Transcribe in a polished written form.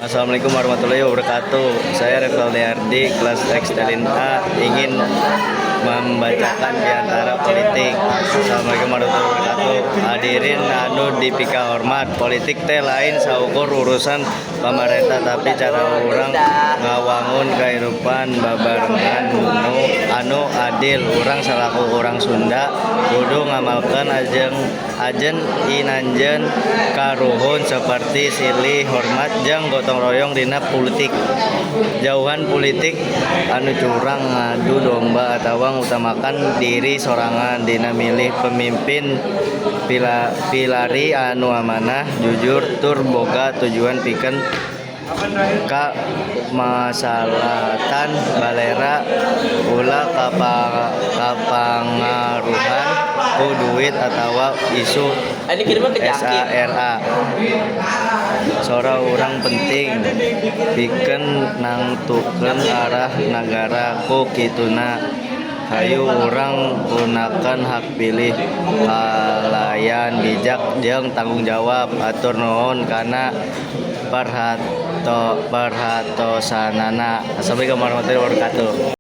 Assalamualaikum warahmatullahi wabarakatuh. Saya Revaldi Ardi, kelas Ekstelin A, ingin membacakan di antara politik. Assalamualaikum warahmatullahi wabarakatuh. Hadirin anu dipika hormat, politik teh lain saukur urusan pemerintah, tapi cara orang ngawangun kehidupan babarengan anu adil. Urang salaku orang Sunda kudu ngamalkan ajen inanjen karuhun seperti silih hormat jeung gotong royong dina politik. Jauhan politik anu curang, ngadu domba atawa ngutamakan diri sorangan dina milih pemimpin pilari anu amanah, jujur tur boga tujuan pikeun ka masalahtan balera ulah kapangaruhan ku duit atawa isu SARA. Sora urang penting pikeun nangtukeun arah nagara ku kituna. Hayu urang gunakan hak pilih kalayan bijak jeung tanggung jawab. Atur nuhun kana perhatosanana. Assalamualaikum warahmatullahi wabarakatuh.